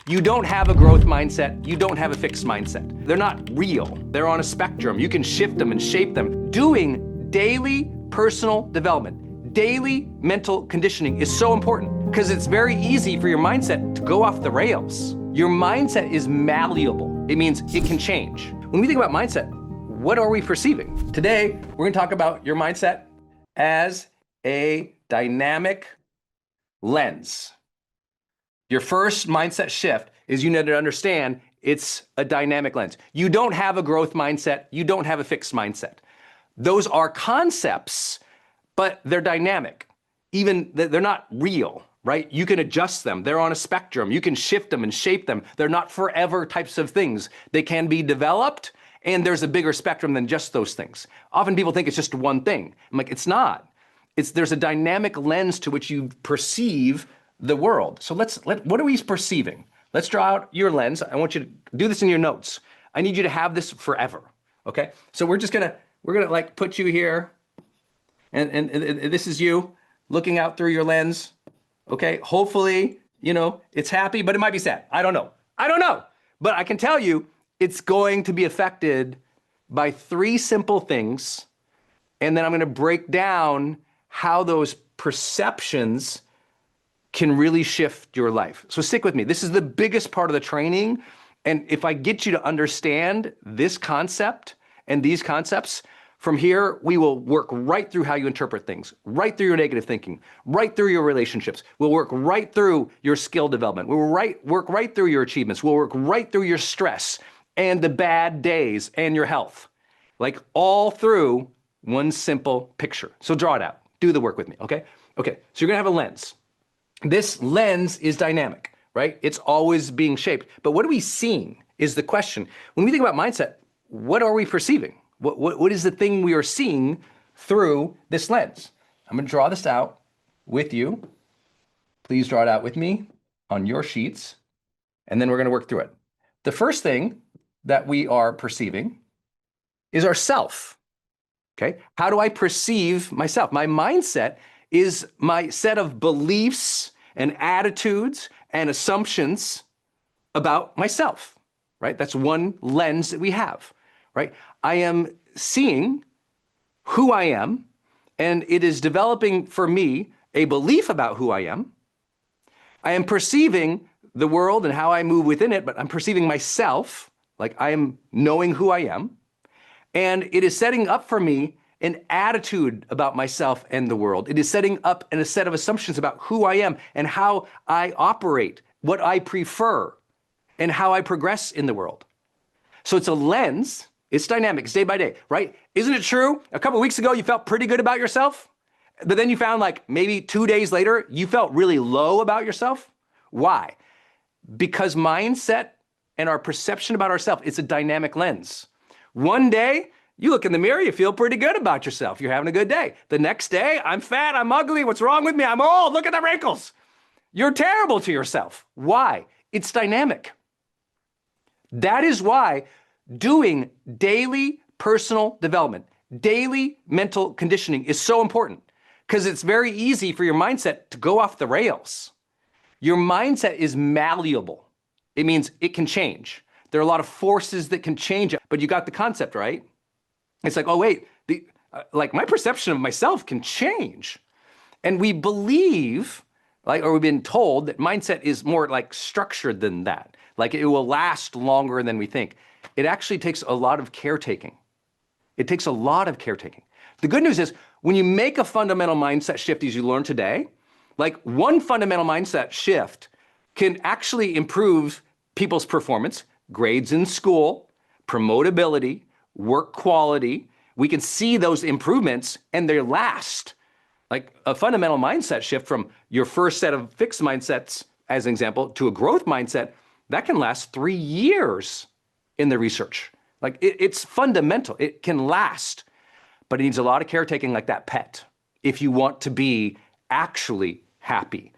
You don't have a growth mindset. You don't have a fixed mindset. They're not real. They're on a spectrum. You can shift them and shape them. Doing daily personal development, daily mental conditioning is so important because it's very easy for your mindset to go off the rails. Your mindset is malleable. It means it can change. When we think about mindset, what are we perceiving? Today, we're going to talk about your mindset as a dynamic lens. Your first mindset shift is you need to understand it's a dynamic lens. You don't have a growth mindset. You don't have a fixed mindset. Those are concepts, but they're dynamic. Even they're not real, right? You can adjust them. They're on a spectrum. You can shift them and shape them. They're not forever types of things. They can be developed, and there's a bigger spectrum than just those things. Often people think it's just one thing. I'm like, it's not. There's a dynamic lens to which you perceive the world. So what are we perceiving? Let's draw out your lens. I want you to do this in your notes. I need you to have this forever, okay? So we're gonna like put you here, and this is you looking out through your lens, okay? Hopefully, it's happy, but it might be sad. I don't know. But I can tell you, it's going to be affected by 3 simple things, and then I'm gonna break down how those perceptions can really shift your life. So stick with me. This is the biggest part of the training. And if I get you to understand this concept and these concepts, from here, we will work right through how you interpret things, right through your negative thinking, right through your relationships. We'll work right through your skill development. We'll work right through your achievements. We'll work right through your stress and the bad days and your health, like all through one simple picture. So draw it out. Do the work with me, okay? Okay, so you're gonna have a lens. This lens is dynamic, right? It's always being shaped. But what are we seeing is the question. When we think about mindset, what are we perceiving? What is the thing we are seeing through this lens? I'm gonna draw this out with you. Please draw it out with me on your sheets, and then we're gonna work through it. The first thing that we are perceiving is ourself, okay? How do I perceive myself? My mindset is my set of beliefs and attitudes and assumptions about myself, right? That's one lens that we have, right? I am seeing who I am, and it is developing for me a belief about who I am. I am perceiving the world and how I move within it, but I'm perceiving myself, like I am knowing who I am, and it is setting up for me an attitude about myself and the world. It is setting up a set of assumptions about who I am and how I operate, what I prefer, and how I progress in the world. So it's a lens, it's dynamic, it's day by day, right? Isn't it true? A couple of weeks ago, you felt pretty good about yourself, but then you found like maybe 2 days later, you felt really low about yourself? Why? Because mindset and our perception about ourselves, it's a dynamic lens. One day, you look in the mirror, you feel pretty good about yourself. You're having a good day. The next day, I'm fat, I'm ugly, what's wrong with me? I'm old, look at the wrinkles. You're terrible to yourself. Why? It's dynamic. That is why doing daily personal development, daily mental conditioning is so important, because it's very easy for your mindset to go off the rails. Your mindset is malleable. It means it can change. There are a lot of forces that can change it, but you got the concept, right? It's like, oh wait, like my perception of myself can change. And we believe, or we've been told that mindset is more like structured than that. Like it will last longer than we think. It actually takes a lot of caretaking. It takes a lot of caretaking. The good news is when you make a fundamental mindset shift as you learned today, like one fundamental mindset shift can actually improve people's performance, grades in school, promotability, work quality. We can see those improvements and they last. Like a fundamental mindset shift from your first set of fixed mindsets, as an example, to a growth mindset, that can last 3 years in the research. Like it's fundamental, it can last, but it needs a lot of caretaking like that pet. If you want to be actually happy,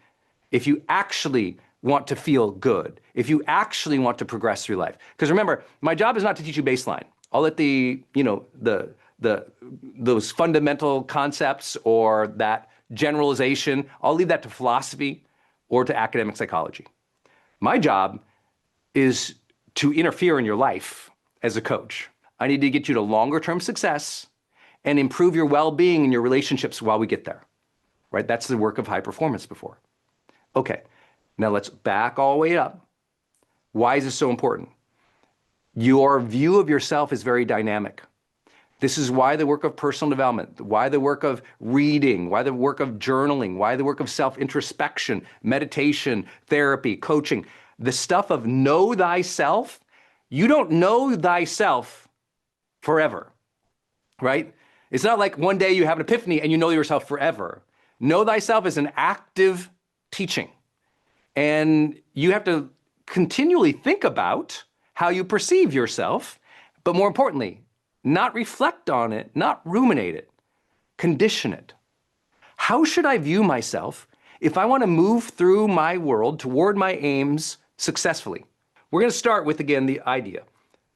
if you actually want to feel good, if you actually want to progress through life. Because remember, my job is not to teach you baseline. I'll let those fundamental concepts or that generalization, I'll leave that to philosophy or to academic psychology. My job is to interfere in your life as a coach. I need to get you to longer term success and improve your well-being and your relationships while we get there, right? That's the work of high performance before. Okay, now let's back all the way up. Why is this so important? Your view of yourself is very dynamic. This is why the work of personal development, why the work of reading, why the work of journaling, why the work of self-introspection, meditation, therapy, coaching, the stuff of know thyself. You don't know thyself forever, right? It's not like one day you have an epiphany and you know yourself forever. Know thyself is an active teaching. And you have to continually think about how you perceive yourself, but more importantly, not reflect on it, not ruminate it, condition it. How should I view myself if I want to move through my world toward my aims successfully? We're going to start with, again, the idea.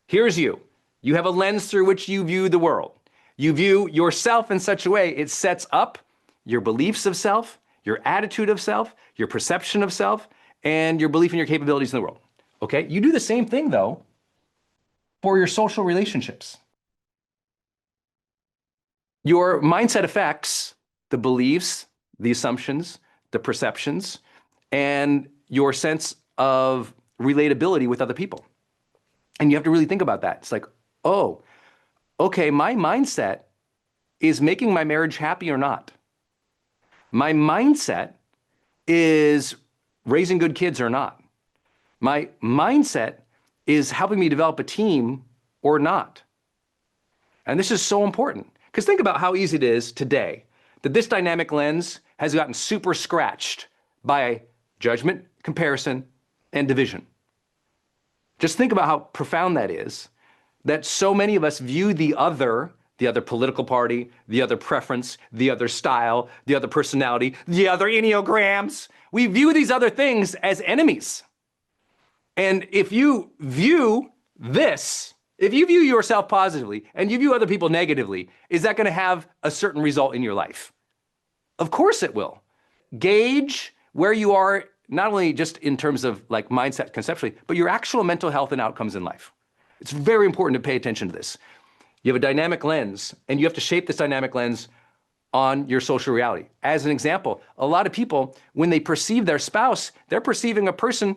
Here's you. You have a lens through which you view the world. You view yourself in such a way it sets up your beliefs of self, your attitude of self, your perception of self, and your belief in your capabilities in the world. Okay? You do the same thing, though, for your social relationships. Your mindset affects the beliefs, the assumptions, the perceptions, and your sense of relatability with other people. And you have to really think about that. It's like, oh, okay, my mindset is making my marriage happy or not. My mindset is raising good kids or not. My mindset is helping me develop a team or not. And this is so important. Because think about how easy it is today that this dynamic lens has gotten super scratched by judgment, comparison, and division. Just think about how profound that is, that so many of us view the other political party, the other preference, the other style, the other personality, the other enneagrams. We view these other things as enemies. And if you view this, if you view yourself positively and you view other people negatively, is that going to have a certain result in your life? Of course it will. Gauge where you are, not only just in terms of like mindset conceptually, but your actual mental health and outcomes in life. It's very important to pay attention to this. You have a dynamic lens, and you have to shape this dynamic lens on your social reality. As an example, a lot of people, when they perceive their spouse, they're perceiving a person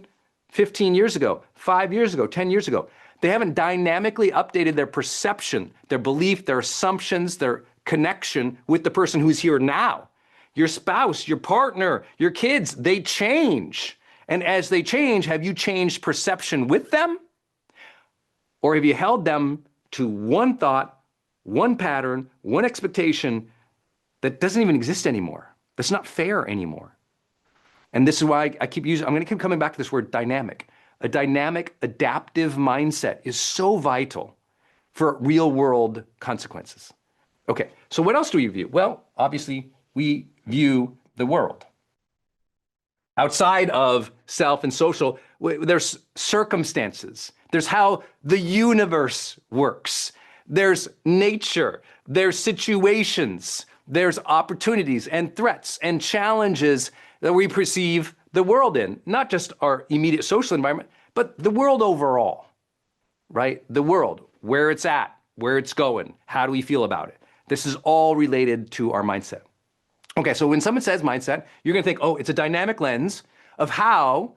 15 years ago, 5 years ago, 10 years ago. They haven't dynamically updated their perception, their belief, their assumptions, their connection with the person who's here now. Your spouse, your partner, your kids, they change. And as they change, have you changed perception with them? Or have you held them to one thought, one pattern, one expectation that doesn't even exist anymore? That's not fair anymore. And this is why I'm going to keep coming back to this word dynamic. A dynamic, adaptive mindset is so vital for real world consequences. Okay, so what else do we view? Well, obviously, we view the world. Outside of self and social, there's circumstances. There's how the universe works. There's nature. There's situations. There's opportunities and threats and challenges that we perceive the world in, not just our immediate social environment, but the world overall, right? The world, where it's at, where it's going, how do we feel about it? This is all related to our mindset. Okay, so when someone says mindset, you're gonna think, oh, it's a dynamic lens of how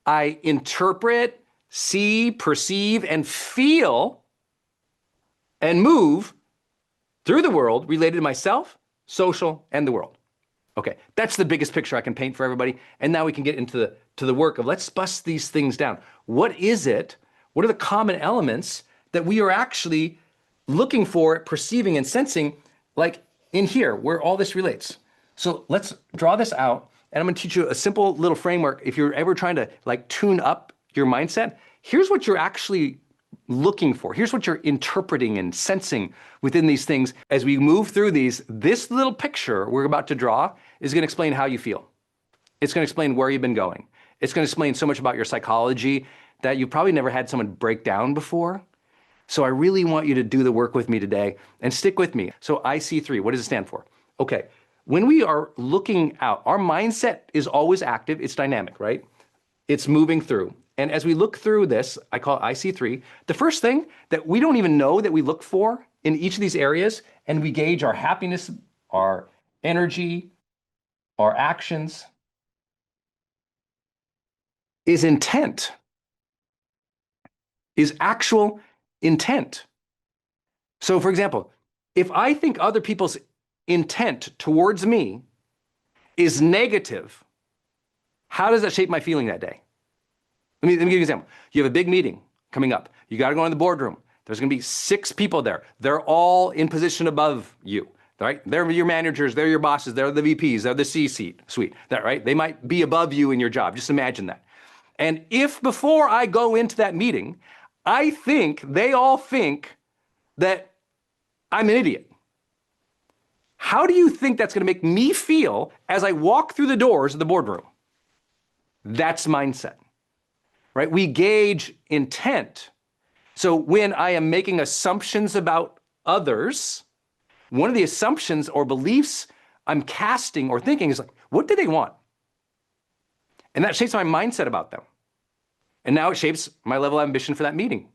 I interpret, see, perceive, and feel and move through the world related to myself, social, and the world. Okay, that's the biggest picture I can paint for everybody. And now we can get into the work of let's bust these things down. What is it? What are the common elements that we are actually looking for, perceiving, and sensing, like in here, where all this relates? So let's draw this out, and I'm gonna teach you a simple little framework. If you're ever trying to like tune up your mindset, here's what you're actually looking for. Here's what you're interpreting and sensing within these things. As we move through these, this little picture we're about to draw is gonna explain how you feel. It's gonna explain where you've been going. It's gonna explain so much about your psychology that you've probably never had someone break down before. So I really want you to do the work with me today and stick with me. So IC3, what does it stand for? Okay, when we are looking out, our mindset is always active, it's dynamic, right? It's moving through. And as we look through this, I call it IC3, the first thing that we don't even know that we look for in each of these areas, and we gauge our happiness, our energy, our actions, is intent, is actual intent. So for example, if I think other people's intent towards me is negative, how does that shape my feeling that day? Let me give you an example. You have a big meeting coming up. You got to go in the boardroom. There's going to be 6 people there. They're all in position above you, right? They're your managers, they're your bosses, they're the VPs, they're the C-suite, right? They might be above you in your job. Just imagine that. And if before I go into that meeting, I think they all think that I'm an idiot, how do you think that's going to make me feel as I walk through the doors of the boardroom? That's mindset, right? We gauge intent. So when I am making assumptions about others, one of the assumptions or beliefs I'm casting or thinking is like, what do they want? And that shapes my mindset about them. And now it shapes my level of ambition for that meeting.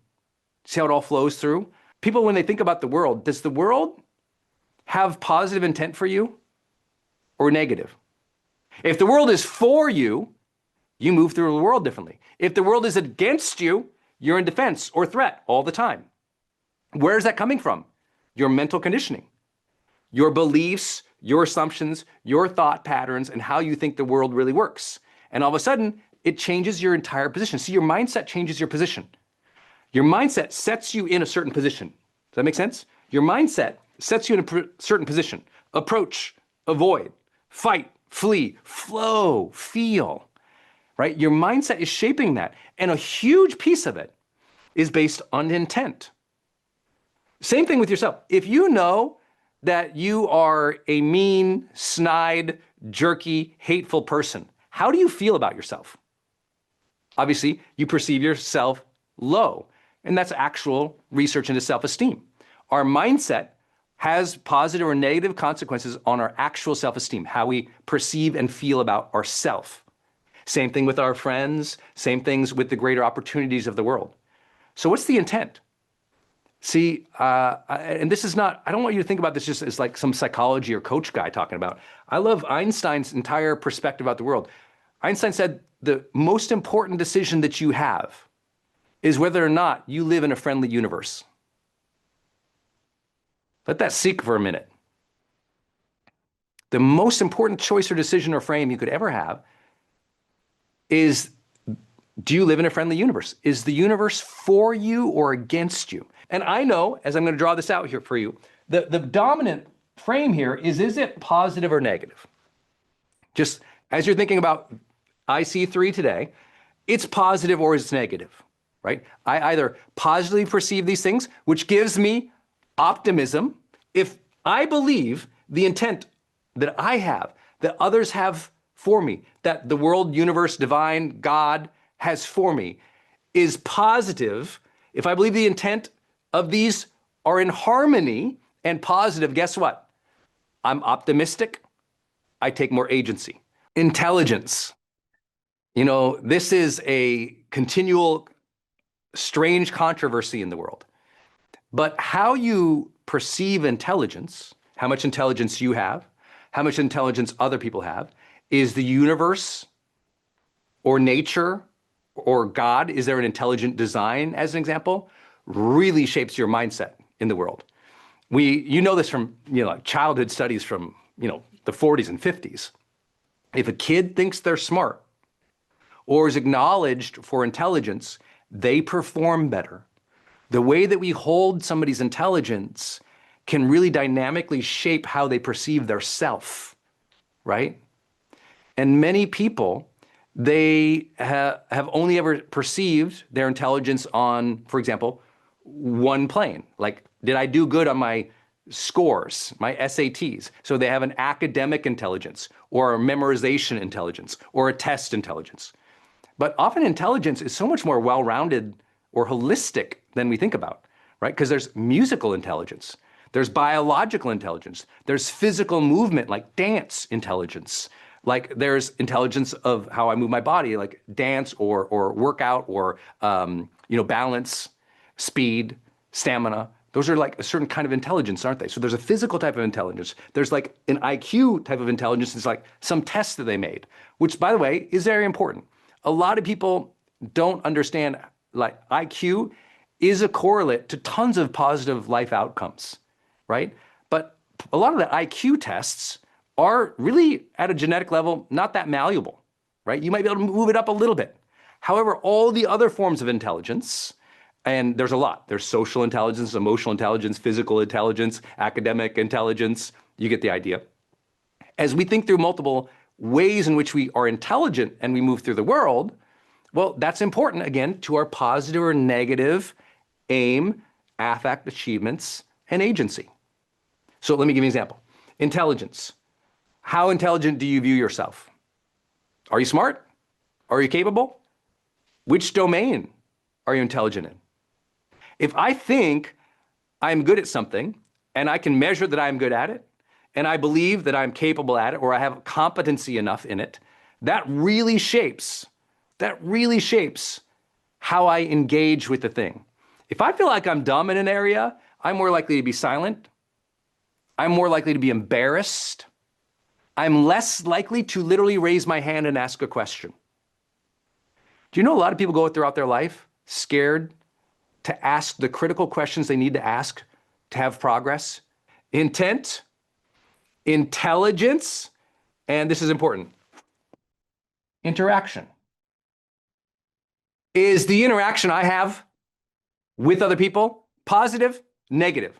See how it all flows through? People, when they think about the world, does the world have positive intent for you or negative? If the world is for you, you move through the world differently. If the world is against you, you're in defense or threat all the time. Where is that coming from? Your mental conditioning, your beliefs, your assumptions, your thought patterns, and how you think the world really works. And all of a sudden, it changes your entire position. See, your mindset changes your position. Your mindset sets you in a certain position. Does that make sense? Your mindset sets you in a certain position. Approach, avoid, fight, flee, flow, feel. Right? Your mindset is shaping that. And a huge piece of it is based on intent. Same thing with yourself. If you know that you are a mean, snide, jerky, hateful person, how do you feel about yourself? Obviously, you perceive yourself low. And that's actual research into self-esteem. Our mindset has positive or negative consequences on our actual self-esteem, how we perceive and feel about ourselves. Same thing with our friends, same things with the greater opportunities of the world. So what's the intent? See, and this is not, I don't want you to think about this just as like some psychology or coach guy talking about. I love Einstein's entire perspective about the world. Einstein said the most important decision that you have is whether or not you live in a friendly universe. Let that sink for a minute. The most important choice or decision or frame you could ever have is, do you live in a friendly universe? Is the universe for you or against you? And I know, as I'm going to draw this out here for you, the dominant frame here is it positive or negative? Just as you're thinking about IC3 today, it's positive or it's negative, right? I either positively perceive these things, which gives me optimism. If I believe the intent that I have, that others have for me, that the world, universe, divine, God has for me, is positive, if I believe the intent of these are in harmony and positive, guess what? I'm optimistic. I take more agency. Intelligence. You know, this is a continual, strange controversy in the world. But how you perceive intelligence, how much intelligence you have, how much intelligence other people have, is the universe or nature or God, is there an intelligent design, as an example, really shapes your mindset in the world. You know this from childhood studies from the 40s and 50s. If a kid thinks they're smart or is acknowledged for intelligence, they perform better. The way that we hold somebody's intelligence can really dynamically shape how they perceive their self, right? And many people, they have only ever perceived their intelligence on, for example, one plane. Like, did I do good on my scores, my SATs? So they have an academic intelligence or a memorization intelligence or a test intelligence. But often intelligence is so much more well-rounded or holistic than we think about, right? Because there's musical intelligence, there's biological intelligence, there's physical movement like dance intelligence, Like there's intelligence of how I move my body, like dance or workout or balance, speed, stamina. Those are like a certain kind of intelligence, aren't they? So there's a physical type of intelligence. There's like an IQ type of intelligence. It's like some tests that they made, which by the way is very important. A lot of people don't understand like IQ is a correlate to tons of positive life outcomes, right? But a lot of the IQ tests are really at a genetic level not that malleable, right? You might be able to move it up a little bit. However, all the other forms of intelligence, and there's a lot. There's social intelligence, emotional intelligence, physical intelligence, academic intelligence. You get the idea. As we think through multiple ways in which we are intelligent and we move through the world, well, that's important, again, to our positive or negative aim, affect, achievements, and agency. So let me give you an example. Intelligence. How intelligent do you view yourself? Are you smart? Are you capable? Which domain are you intelligent in? If I think I'm good at something and I can measure that I'm good at it, and I believe that I'm capable at it or I have competency enough in it, that really shapes how I engage with the thing. If I feel like I'm dumb in an area, I'm more likely to be silent. I'm more likely to be embarrassed. I'm less likely to literally raise my hand and ask a question. Do you know a lot of people go throughout their life scared to ask the critical questions they need to ask to have progress? Intent, intelligence, and this is important, interaction. Is the interaction I have with other people positive, negative?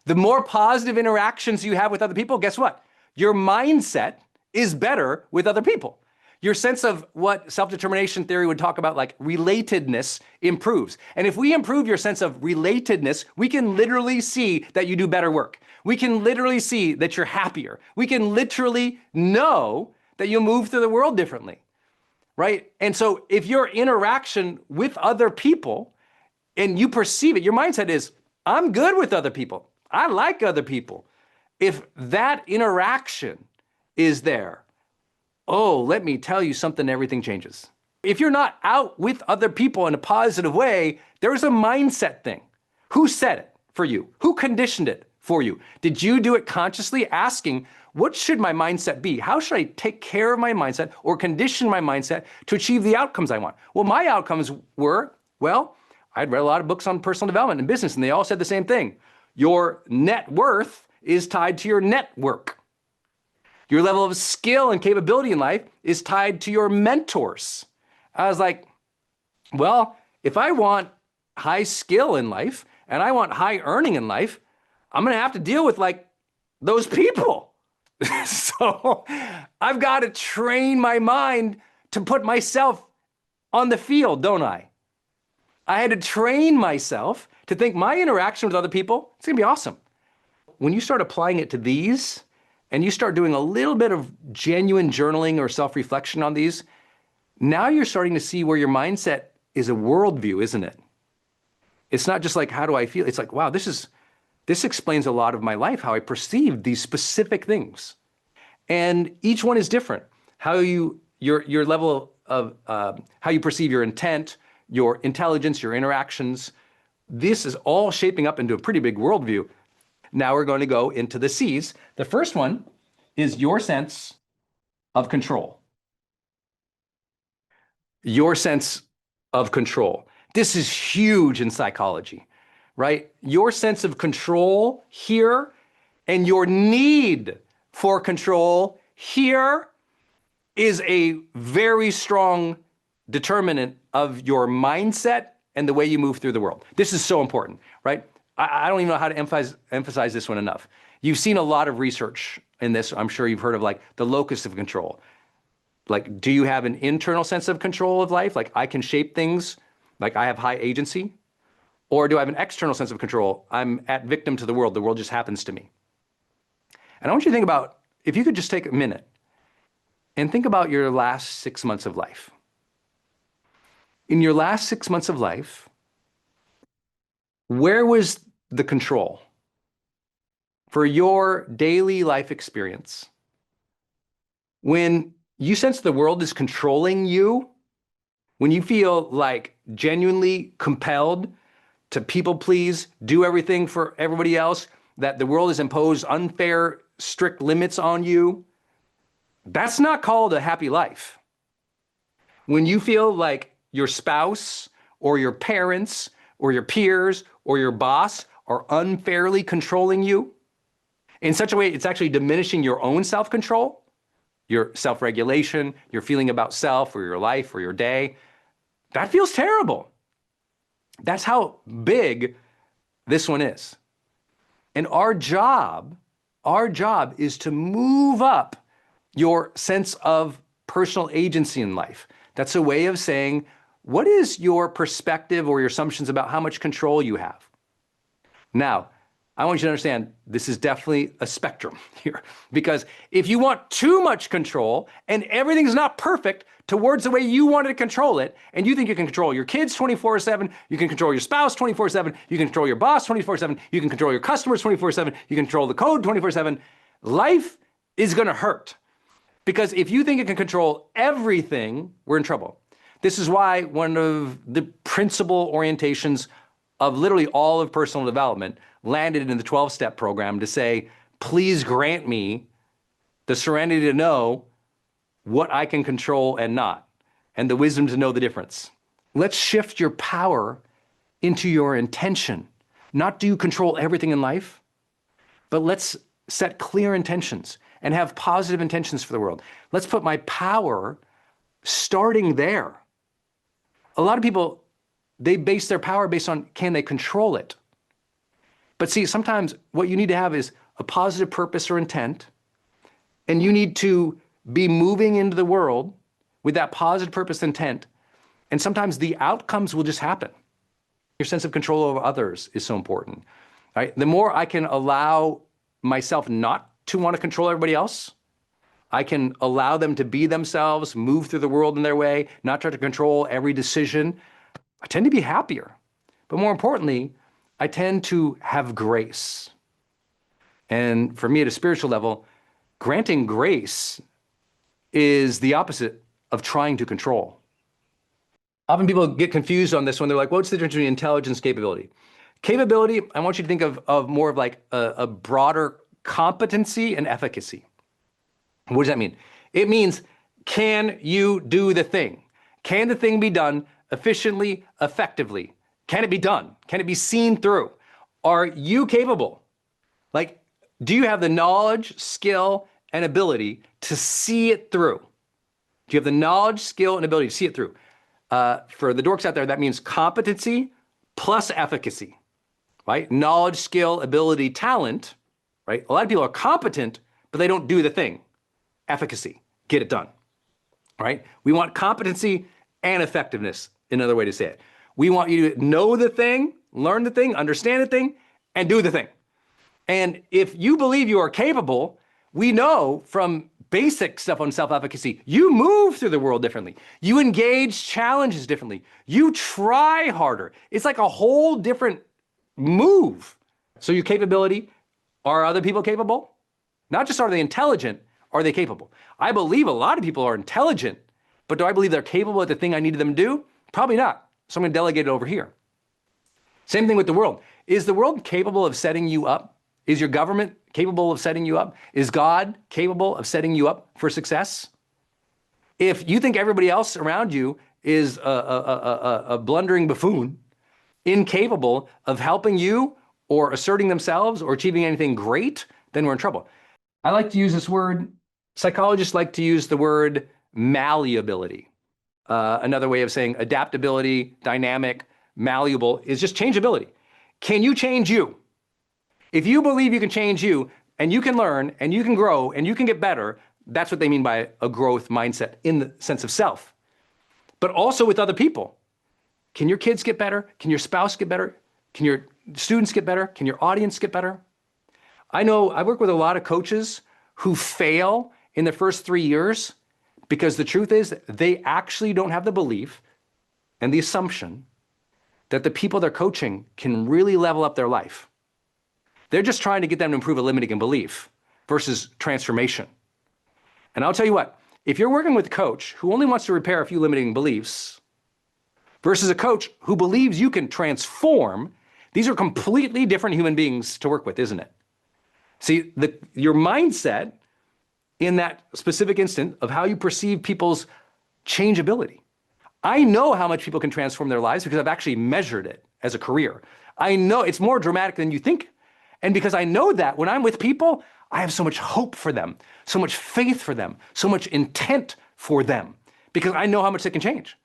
The more positive interactions you have with other people, guess what? Your mindset is better with other people. Your sense of what self-determination theory would talk about, like relatedness, improves. And if we improve your sense of relatedness, we can literally see that you do better work. We can literally see that you're happier. We can literally know that you'll move through the world differently, right? And so if your interaction with other people and you perceive it, your mindset is, I'm good with other people. I like other people. If that interaction is there, oh, let me tell you something, everything changes. If you're not out with other people in a positive way, there's a mindset thing. Who said it for you? Who conditioned it for you? Did you do it consciously, asking, what should my mindset be? How should I take care of my mindset or condition my mindset to achieve the outcomes I want? Well, my outcomes were, well, I'd read a lot of books on personal development and business, and they all said the same thing. Your net worth is tied to your network. Your level of skill and capability in life is tied to your mentors. I was like, well, if I want high skill in life and I want high earning in life, I'm gonna have to deal with like those people. So I've got to train my mind to put myself on the field, don't I? I had to train myself to think my interaction with other people, it's gonna be awesome. When you start applying it to these, and you start doing a little bit of genuine journaling or self-reflection on these, now you're starting to see where your mindset is a worldview, isn't it? It's not just like, how do I feel? It's like, wow, this explains a lot of my life, how I perceive these specific things. And each one is different. How your level of how you perceive your intent, your intelligence, your interactions, this is all shaping up into a pretty big worldview. Now we're going to go into the C's. The first one is your sense of control. Your sense of control. This is huge in psychology, right? Your sense of control here and your need for control here is a very strong determinant of your mindset and the way you move through the world. This is so important, right? I don't even know how to emphasize this one enough. You've seen a lot of research in this. I'm sure you've heard of like the locus of control. Like, do you have an internal sense of control of life? Like I can shape things, like I have high agency? Or do I have an external sense of control? I'm at victim to the world just happens to me. And I want you to think about, if you could just take a minute and think about your last 6 months of life. In your last 6 months of life, where was the control for your daily life experience? When you sense the world is controlling you, when you feel like genuinely compelled to people please, do everything for everybody else, that the world has imposed unfair, strict limits on you, that's not called a happy life. When you feel like your spouse or your parents or your peers or your boss are unfairly controlling you in such a way it's actually diminishing your own self-control, your self-regulation, your feeling about self or your life or your day, that feels terrible. That's how big this one is. And our job is to move up your sense of personal agency in life. That's a way of saying, what is your perspective or your assumptions about how much control you have? Now, I want you to understand this is definitely a spectrum here, because if you want too much control and everything's not perfect towards the way you wanted to control it, and you think you can control your kids 24/7, you can control your spouse 24/7, you can control your boss 24/7, you can control your customers 24/7, you can control the code 24/7, life is gonna hurt. Because if you think you can control everything, we're in trouble. This is why one of the principal orientations of literally all of personal development landed in the 12-step program to say, please grant me the serenity to know what I can control and not, and the wisdom to know the difference. Let's shift your power into your intention. Not do you control everything in life, but let's set clear intentions and have positive intentions for the world. Let's put my power starting there. A lot of people, they base their power based on can they control it? But see, sometimes what you need to have is a positive purpose or intent, and you need to be moving into the world with that positive purpose intent, and sometimes the outcomes will just happen. Your sense of control over others is so important, right? The more I can allow myself not to want to control everybody else, I can allow them to be themselves, move through the world in their way, not try to control every decision, I tend to be happier. But more importantly, I tend to have grace. And for me at a spiritual level, granting grace is the opposite of trying to control. Often people get confused on this one. They're like, what's the difference between intelligence and capability? Capability, I want you to think of more of like a broader competency and efficacy. What does that mean? It means, can you do the thing? Can the thing be done efficiently, effectively? Can it be done? Can it be seen through? Are you capable? Like, do you have the knowledge, skill, and ability to see it through? Do you have the knowledge, skill, and ability to see it through? For the dorks out there, that means competency plus efficacy, right? Knowledge, skill, ability, talent, right? A lot of people are competent, but they don't do the thing. Efficacy, get it done, right? We want competency and effectiveness, another way to say it. We want you to know the thing, learn the thing, understand the thing, and do the thing. And if you believe you are capable, we know from basic stuff on self-efficacy, you move through the world differently. You engage challenges differently. You try harder. It's like a whole different move. So your capability, are other people capable? Not just are they intelligent, are they capable? I believe a lot of people are intelligent, but do I believe they're capable at the thing I needed them to do? Probably not. So I'm gonna delegate it over here. Same thing with the world. Is the world capable of setting you up? Is your government capable of setting you up? Is God capable of setting you up for success? If you think everybody else around you is a blundering buffoon, incapable of helping you or asserting themselves or achieving anything great, then we're in trouble. I like to use this word, psychologists like to use the word malleability. Another way of saying adaptability, dynamic, malleable is just changeability. Can you change you? If you believe you can change you and you can learn and you can grow and you can get better, that's what they mean by a growth mindset in the sense of self. But also with other people. Can your kids get better? Can your spouse get better? Can your students get better? Can your audience get better? I know I work with a lot of coaches who fail in the first 3 years because the truth is they actually don't have the belief and the assumption that the people they're coaching can really level up their life. They're just trying to get them to improve a limiting belief versus transformation. And I'll tell you what, if you're working with a coach who only wants to repair a few limiting beliefs versus a coach who believes you can transform, these are completely different human beings to work with, isn't it? See, your mindset in that specific instant of how you perceive people's changeability. I know how much people can transform their lives because I've actually measured it as a career. I know it's more dramatic than you think. And because I know that when I'm with people, I have so much hope for them, so much faith for them, so much intent for them, because I know how much they can change.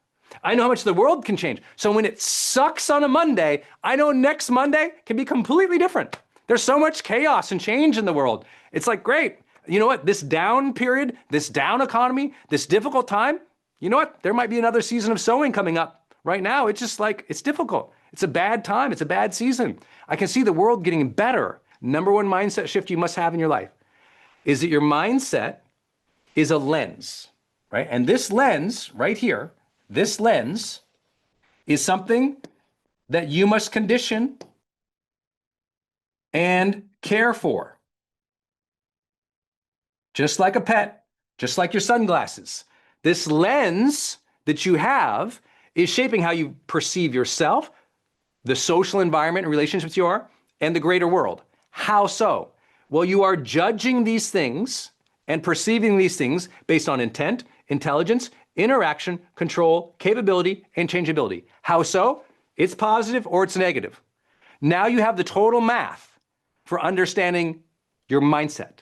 I know how much the world can change. So when it sucks on a Monday, I know next Monday can be completely different. There's so much chaos and change in the world. It's like, great. You know what? This down period, this down economy, this difficult time, you know what? There might be another season of sowing coming up. Right now, it's just like, it's difficult. It's a bad time. It's a bad season. I can see the world getting better. Number one mindset shift you must have in your life is that your mindset is a lens, right? And this lens right here, this lens is something that you must condition and care for. Just like a pet, just like your sunglasses. This lens that you have is shaping how you perceive yourself, the social environment and relationships you are, and the greater world. How so? Well, you are judging these things and perceiving these things based on intent, intelligence, interaction, control, capability, and changeability. How so? It's positive or it's negative. Now you have the total math for understanding your mindset.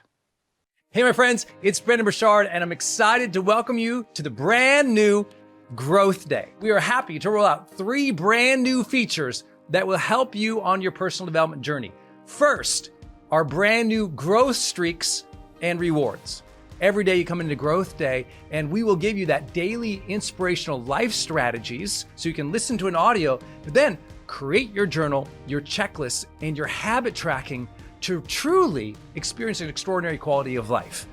Hey, my friends, it's Brendon Burchard, and I'm excited to welcome you to the brand new Growth Day. We are happy to roll out 3 brand new features that will help you on your personal development journey. First, our brand new growth streaks and rewards. Every day you come into Growth Day, and we will give you that daily inspirational life strategies so you can listen to an audio, but then create your journal, your checklists, and your habit tracking to truly experience an extraordinary quality of life.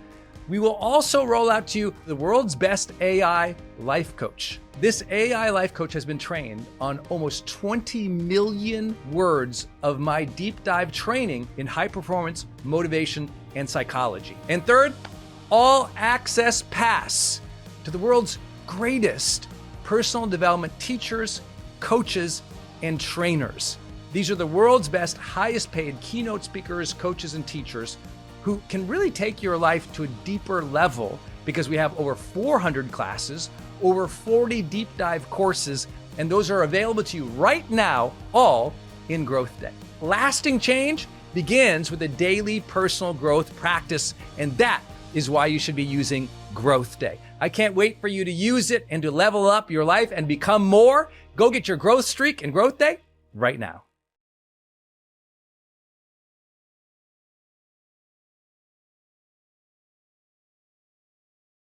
We will also roll out to you the world's best AI life coach. This AI life coach has been trained on almost 20 million words of my deep dive training in high performance, motivation, and psychology. And third, all access pass to the world's greatest personal development teachers, coaches, and trainers. These are the world's best, highest paid keynote speakers, coaches, and teachers who can really take your life to a deeper level because we have over 400 classes, over 40 deep dive courses, and those are available to you right now, all in Growth Day. Lasting change begins with a daily personal growth practice, and that is why you should be using Growth Day. I can't wait for you to use it and to level up your life and become more. Go get your growth streak and Growth Day right now.